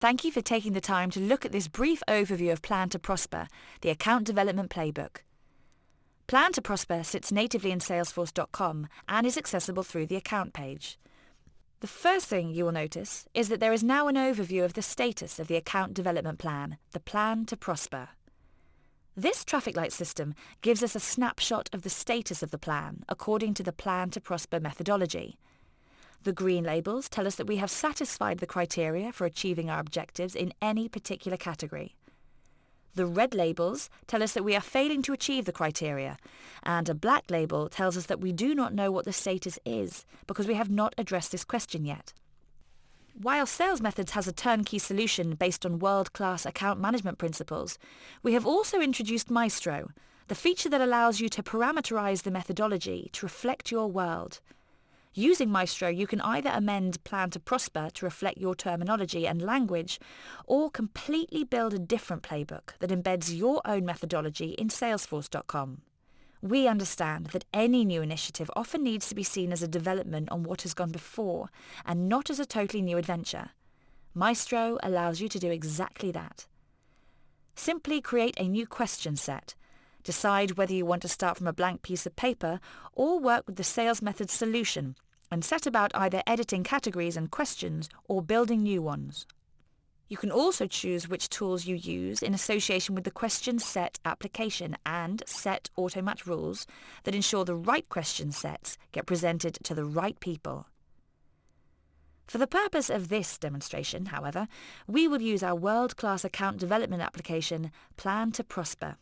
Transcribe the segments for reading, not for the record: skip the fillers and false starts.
Thank you for taking the time to look at this brief overview of Plan2Prosper, the account development playbook. Plan2Prosper sits natively in Salesforce.com and is accessible through the account page. The first thing you will notice is that there is now an overview of the status of the account development plan, the Plan2Prosper. This traffic light system gives us a snapshot of the status of the plan according to the Plan2Prosper methodology. The green labels tell us that we have satisfied the criteria for achieving our objectives in any particular category. The red labels tell us that we are failing to achieve the criteria, and a black label tells us that we do not know what the status is because we have not addressed this question yet. While Sales Methods has a turnkey solution based on world-class account management principles, we have also introduced Maestro, the feature that allows you to parameterize the methodology to reflect your world. Using Maestro, you can either amend Plan2Prosper to reflect your terminology and language, or completely build a different playbook that embeds your own methodology in Salesforce.com. We understand that any new initiative often needs to be seen as a development on what has gone before, and not as a totally new adventure. Maestro allows you to do exactly that. Simply create a new question set. Decide whether you want to start from a blank piece of paper or work with the Sales Methods solution, and set about either editing categories and questions or building new ones. You can also choose which tools you use in association with the question set application and set auto-match rules that ensure the right question sets get presented to the right people. For the purpose of this demonstration, however, we will use our world-class account development application, Plan2Prosper.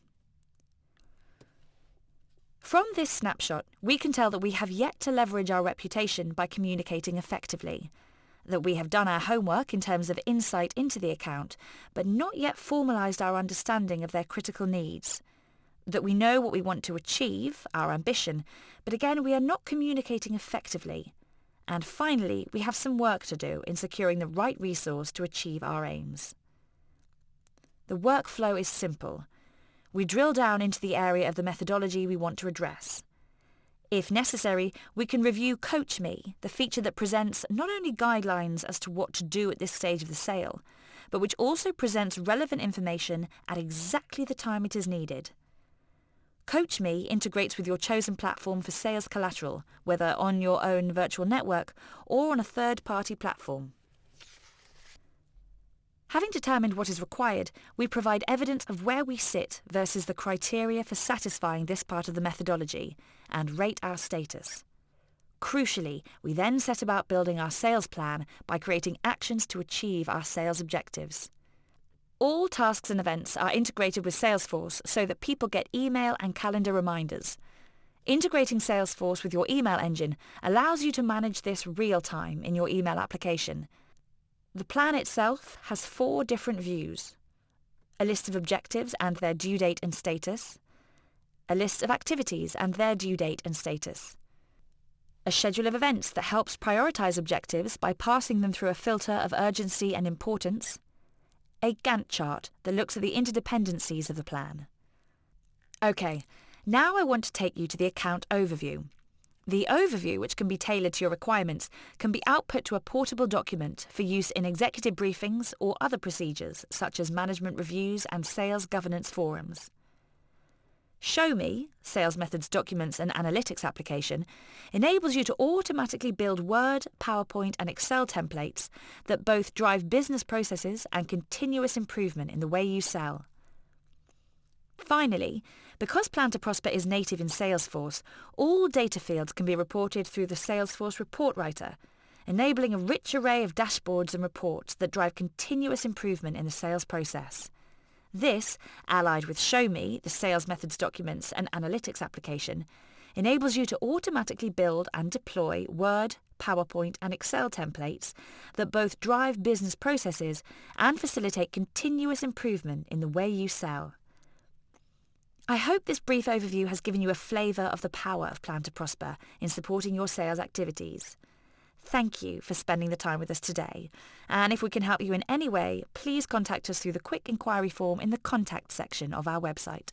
From this snapshot, we can tell that we have yet to leverage our reputation by communicating effectively, that we have done our homework in terms of insight into the account, but not yet formalised our understanding of their critical needs, that we know what we want to achieve, our ambition, but again we are not communicating effectively, and finally we have some work to do in securing the right resource to achieve our aims. The workflow is simple. We drill down into the area of the methodology we want to address. If necessary, we can review Coach Me, the feature that presents not only guidelines as to what to do at this stage of the sale, but which also presents relevant information at exactly the time it is needed. Coach Me integrates with your chosen platform for sales collateral, whether on your own virtual network or on a third-party platform. Having determined what is required, we provide evidence of where we sit versus the criteria for satisfying this part of the methodology, and rate our status. Crucially, we then set about building our sales plan by creating actions to achieve our sales objectives. All tasks and events are integrated with Salesforce so that people get email and calendar reminders. Integrating Salesforce with your email engine allows you to manage this real-time in your email application. The plan itself has 4 different views: a list of objectives and their due date and status, a list of activities and their due date and status, a schedule of events that helps prioritize objectives by passing them through a filter of urgency and importance, a Gantt chart that looks at the interdependencies of the plan. Okay, now I want to take you to the account overview. The overview, which can be tailored to your requirements, can be output to a portable document for use in executive briefings or other procedures such as management reviews and sales governance forums. Show Me, Sales Methods Documents and Analytics application, enables you to automatically build Word, PowerPoint and Excel templates that both drive business processes and continuous improvement in the way you sell. Finally, because Plan2Prosper is native in Salesforce, all data fields can be reported through the Salesforce Report Writer, enabling a rich array of dashboards and reports that drive continuous improvement in the sales process. This, allied with Show Me, the Sales Methods Documents and Analytics application, enables you to automatically build and deploy Word, PowerPoint and Excel templates that both drive business processes and facilitate continuous improvement in the way you sell. I hope this brief overview has given you a flavour of the power of Plan2Prosper in supporting your sales activities. Thank you for spending the time with us today, and if we can help you in any way, please contact us through the quick inquiry form in the contact section of our website.